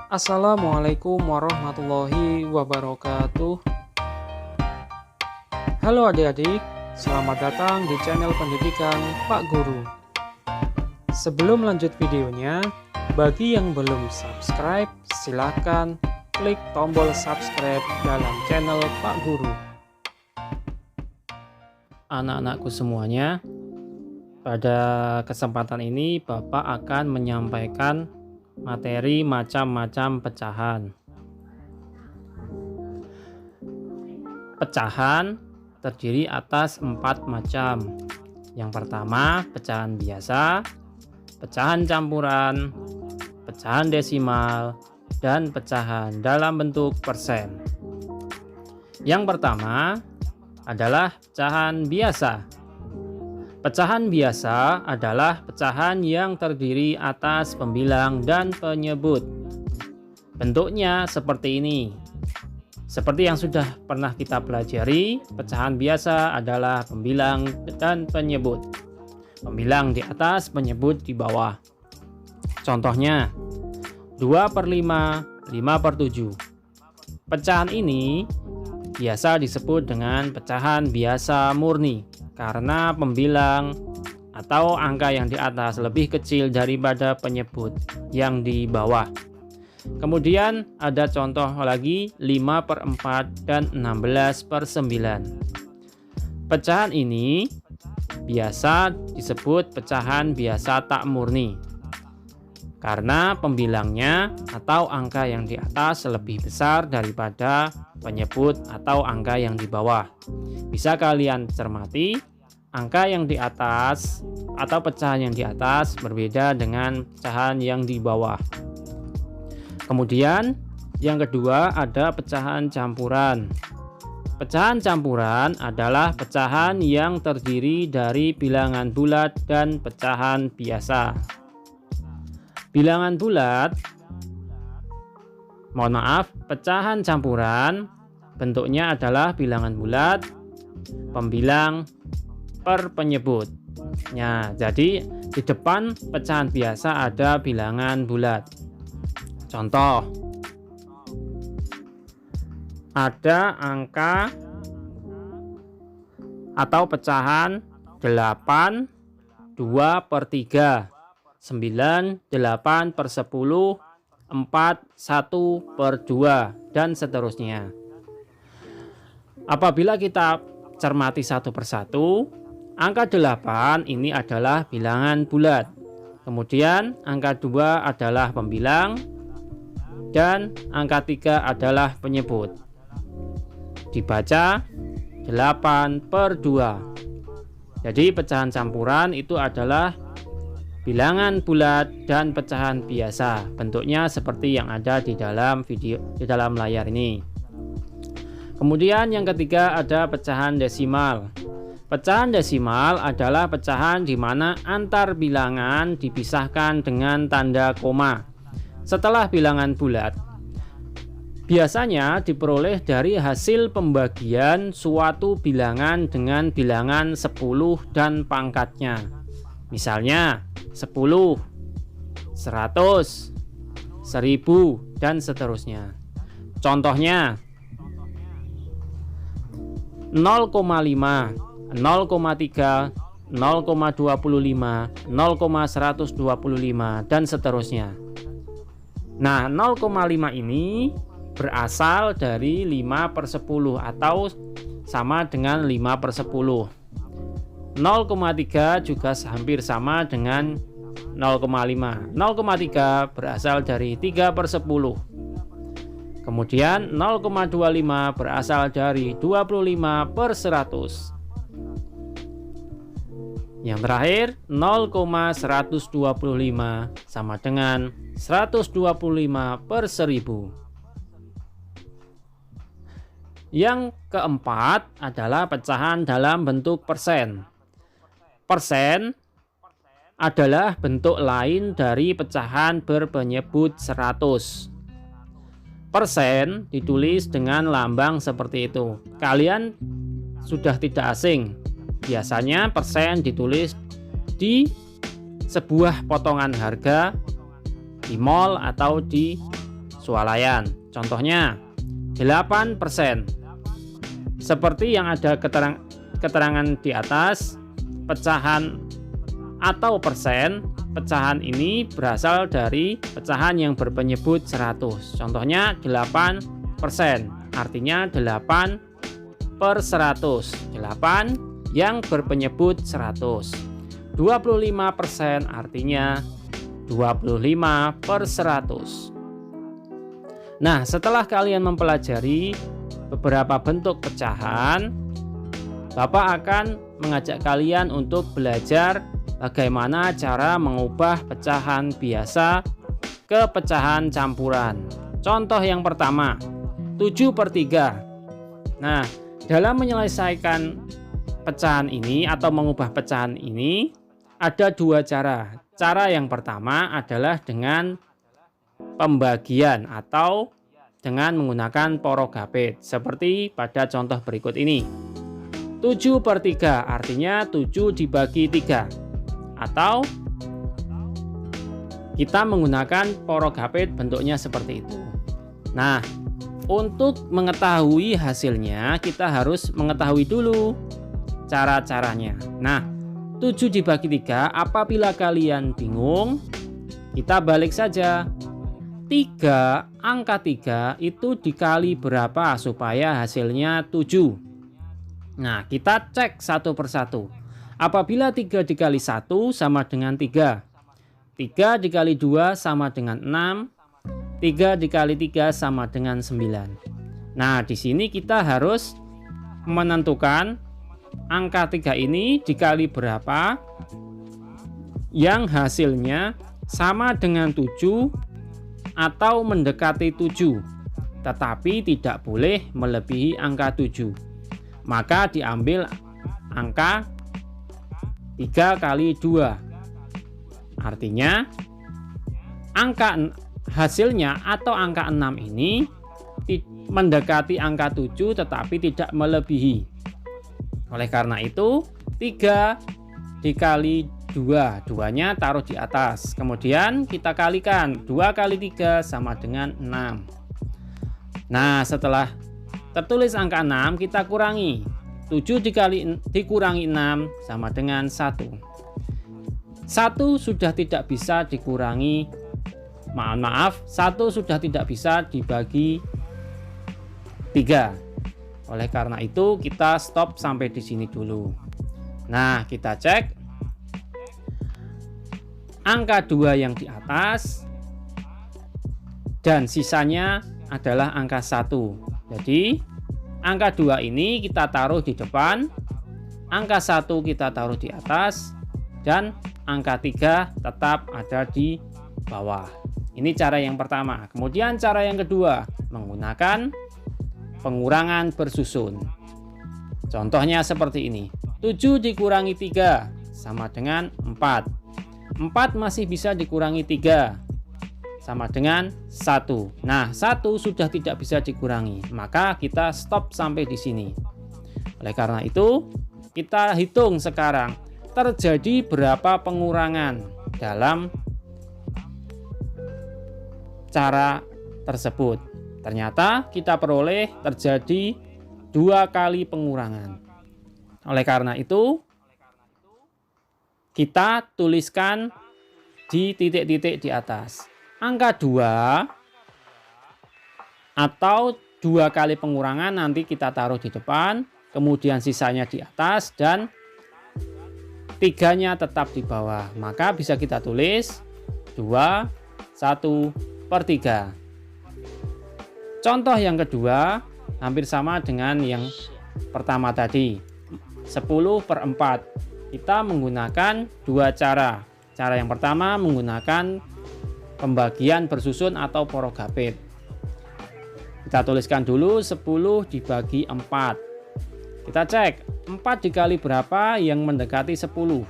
Assalamualaikum warahmatullahi wabarakatuh. Halo adik-adik, selamat datang di channel pendidikan Pak Guru. Sebelum lanjut videonya, bagi yang belum subscribe, silakan klik tombol subscribe dalam channel Pak Guru. Anak-anakku semuanya, pada kesempatan ini Bapak akan menyampaikan materi macam-macam pecahan. Pecahan terdiri atas 4 macam. Yang pertama, pecahan biasa, pecahan campuran, pecahan desimal, dan pecahan dalam bentuk persen. Yang pertama adalah pecahan biasa. Pecahan biasa adalah pecahan yang terdiri atas pembilang dan penyebut. Bentuknya seperti ini. Seperti yang sudah pernah kita pelajari, pecahan biasa adalah pembilang dan penyebut. Pembilang di atas, penyebut di bawah. Contohnya 2/5, 5/7. Pecahan ini biasa disebut dengan pecahan biasa murni karena pembilang atau angka yang di atas lebih kecil daripada penyebut yang di bawah. Kemudian ada contoh lagi 5/4 dan 16/9. Pecahan ini biasa disebut pecahan biasa tak murni karena pembilangnya atau angka yang di atas lebih besar daripada penyebut atau angka yang di bawah. Bisa kalian cermati, angka yang di atas atau pecahan yang di atas berbeda dengan pecahan yang di bawah. Kemudian yang kedua ada pecahan campuran. Pecahan campuran adalah pecahan yang terdiri dari bilangan bulat dan pecahan biasa. Bilangan bulat, pecahan campuran bentuknya adalah bilangan bulat, pembilang per penyebut. Nah, jadi di depan pecahan biasa ada bilangan bulat. Contoh, ada angka atau pecahan 8, 2/3, 9, 8/10, 4, 1/2, dan seterusnya. Apabila kita cermati satu persatu, angka 8 ini adalah bilangan bulat. Kemudian angka 2 adalah pembilang dan angka 3 adalah penyebut. Dibaca 8/2. Jadi pecahan campuran itu adalah bilangan bulat dan pecahan biasa. Bentuknya seperti yang ada di dalam layar ini. Kemudian yang ketiga ada pecahan desimal. Pecahan desimal adalah pecahan di mana antar bilangan dipisahkan dengan tanda koma. Setelah bilangan bulat, biasanya diperoleh dari hasil pembagian suatu bilangan dengan bilangan 10 dan pangkatnya. Misalnya 10, 100, 1000, dan seterusnya. Contohnya 0,5, 0,3, 0,25, 0,125, dan seterusnya. Nah, 0,5 ini berasal dari 5/10 atau sama dengan 5/10. 0,3 juga hampir sama dengan 0,5. 0,3 berasal dari 3/10. Kemudian 0,25 berasal dari 25/100. Yang terakhir 0,125 sama dengan 125/1000. Yang keempat adalah pecahan dalam bentuk persen. Persen adalah bentuk lain dari pecahan berpenyebut 100. Persen ditulis dengan lambang seperti itu. Kalian sudah tidak asing. Biasanya persen ditulis di sebuah potongan harga di mall atau di swalayan. Contohnya 8%. Seperti yang ada keterangan di atas, pecahan atau persen pecahan ini berasal dari pecahan yang berpenyebut 100. Contohnya 8%, artinya 8 per 100. 8 yang berpenyebut 100. 25% artinya 25 per 100. Nah, setelah kalian mempelajari beberapa bentuk pecahan, Bapak akan mengajak kalian untuk belajar bagaimana cara mengubah pecahan biasa ke pecahan campuran. Contoh yang pertama, 7/3. Nah, dalam menyelesaikan pecahan ini atau mengubah pecahan ini, ada dua cara. Cara yang pertama adalah dengan pembagian atau dengan menggunakan porogapit seperti pada contoh berikut ini. 7/3 artinya 7 dibagi 3, atau kita menggunakan porogapit bentuknya seperti itu. Nah, untuk mengetahui hasilnya kita harus mengetahui dulu cara-caranya. Nah, 7 dibagi 3, apabila kalian bingung, kita balik saja. 3, angka 3 itu dikali berapa supaya hasilnya 7. Nah, kita cek satu persatu. Apabila 3 dikali 1 sama dengan 3. 3 dikali 2 sama dengan 6. 3 dikali 3 sama dengan 9. Nah, di sini kita harus menentukan angka 3 ini dikali berapa yang hasilnya sama dengan 7 atau mendekati 7, tetapi tidak boleh melebihi angka 7. Maka diambil angka 3 kali 2. Artinya angka hasilnya atau angka 6 ini mendekati angka 7 tetapi tidak melebihi. Oleh karena itu 3 dikali 2, 2-nya taruh di atas. Kemudian kita kalikan 2 kali 3 sama dengan 6. Nah, setelah tertulis angka 6 kita kurangi. 7 dikurangi 6 sama dengan 1. 1 sudah tidak bisa dikurangi. Maaf, 1 sudah tidak bisa dibagi 3. Oleh karena itu kita stop sampai di sini dulu. Nah, kita cek angka 2 yang di atas dan sisanya adalah angka 1. Jadi angka 2 ini kita taruh di depan, angka 1 kita taruh di atas, dan angka 3 tetap ada di bawah. Ini cara yang pertama. Kemudian cara yang kedua, menggunakan pengurangan bersusun. Contohnya seperti ini. 7 dikurangi 3 sama dengan 4. 4 masih bisa dikurangi 3 sama dengan 1. Nah, 1 sudah tidak bisa dikurangi, maka kita stop sampai di sini. Oleh karena itu, kita hitung sekarang terjadi berapa pengurangan dalam cara tersebut. Ternyata kita peroleh terjadi 2 kali pengurangan. Oleh karena itu, kita tuliskan di titik-titik di atas. Angka 2 atau 2 kali pengurangan nanti kita taruh di depan, kemudian sisanya di atas, dan 3-nya tetap di bawah. Maka bisa kita tulis 2, 1/3. Contoh yang kedua hampir sama dengan yang pertama tadi, 10/4. Kita menggunakan dua cara. Cara yang pertama menggunakan pembagian bersusun atau porogapit. Kita tuliskan dulu 10 dibagi 4. Kita cek 4 dikali berapa yang mendekati 10.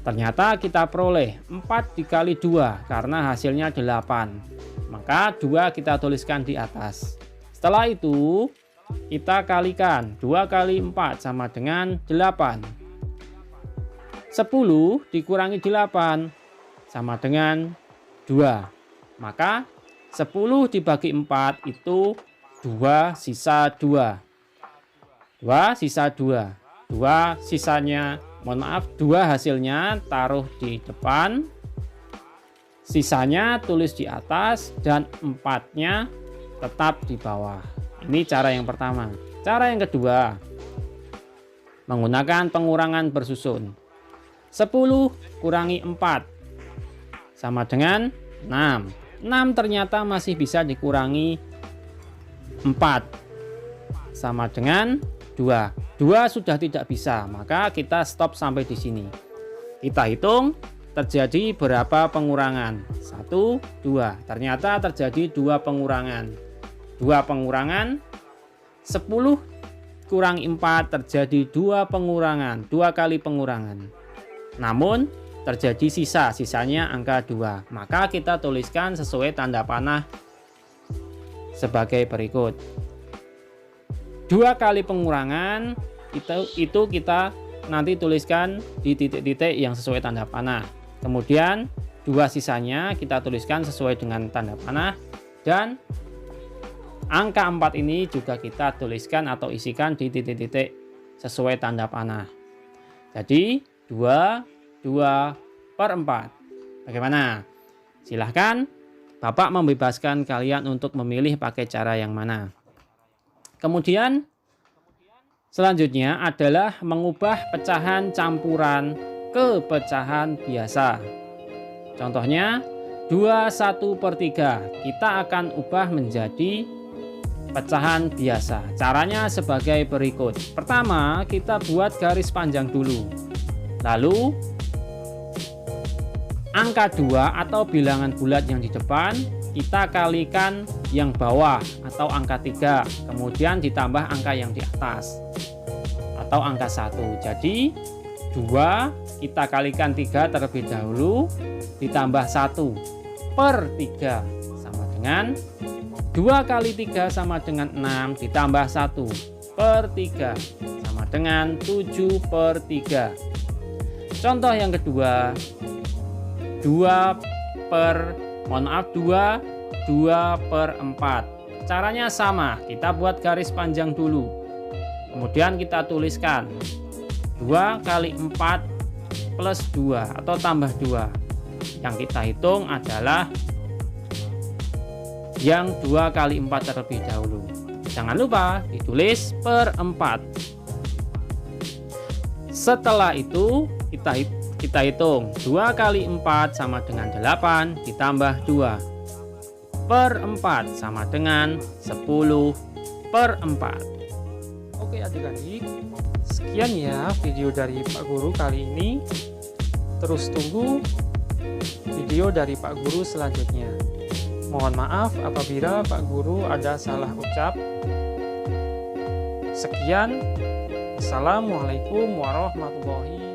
Ternyata kita peroleh 4 dikali 2 karena hasilnya 8. Maka 2 kita tuliskan di atas. Setelah itu kita kalikan 2 kali 4 sama dengan 8. 10 dikurangi 8 sama dengan 2. Maka 10 dibagi 4 itu 2 sisa 2. 2 sisa 2. 2 sisanya, mohon maaf, 2 hasilnya taruh di depan. Sisanya tulis di atas dan 4-nya tetap di bawah. Ini cara yang pertama. Cara yang kedua, menggunakan pengurangan bersusun. 10 kurangi 4 sama dengan 6. 6 ternyata masih bisa dikurangi 4 sama dengan 2. 2 sudah tidak bisa, maka kita stop sampai di sini. Kita hitung terjadi berapa pengurangan. 1, 2. Ternyata terjadi 2 pengurangan. 2 pengurangan. 10 kurangi 4 terjadi 2 pengurangan. 2 kali pengurangan. Namun terjadi sisanya angka 2. Maka kita tuliskan sesuai tanda panah sebagai berikut. 2 kali pengurangan itu kita nanti tuliskan di titik-titik yang sesuai tanda panah. Kemudian 2 sisanya kita tuliskan sesuai dengan tanda panah, dan angka 4 ini juga kita tuliskan atau isikan di titik-titik sesuai tanda panah. Jadi 2/4. Bagaimana? Silahkan Bapak membebaskan kalian untuk memilih pakai cara yang mana. Kemudian selanjutnya adalah mengubah pecahan campuran ke pecahan biasa. Contohnya 21/3 kita akan ubah menjadi pecahan biasa. Caranya sebagai berikut. Pertama, kita buat garis panjang dulu. Lalu angka 2 atau bilangan bulat yang di depan kita kalikan yang bawah atau angka 3, kemudian ditambah angka yang di atas atau angka 1. Jadi 2 kita kalikan 3 terlebih dahulu, ditambah 1/3 sama dengan 2 kali 3 sama dengan 6, ditambah 1/3 sama dengan 7/3. Contoh yang kedua, 2/4. Caranya sama, kita buat garis panjang dulu. Kemudian kita tuliskan 2 kali 4 plus 2 atau tambah 2. Yang kita hitung adalah yang 2 kali 4 terlebih dahulu. Jangan lupa ditulis per 4. Setelah itu kita hitung 2 kali 4 sama dengan 8 ditambah 2 per 4 sama dengan 10/4. Oke adik-adik, sekian ya video dari Pak Guru kali ini. Terus tunggu video dari Pak Guru selanjutnya. Mohon maaf apabila Pak Guru ada salah ucap. Sekian. Assalamualaikum warahmatullahi wabarakatuh.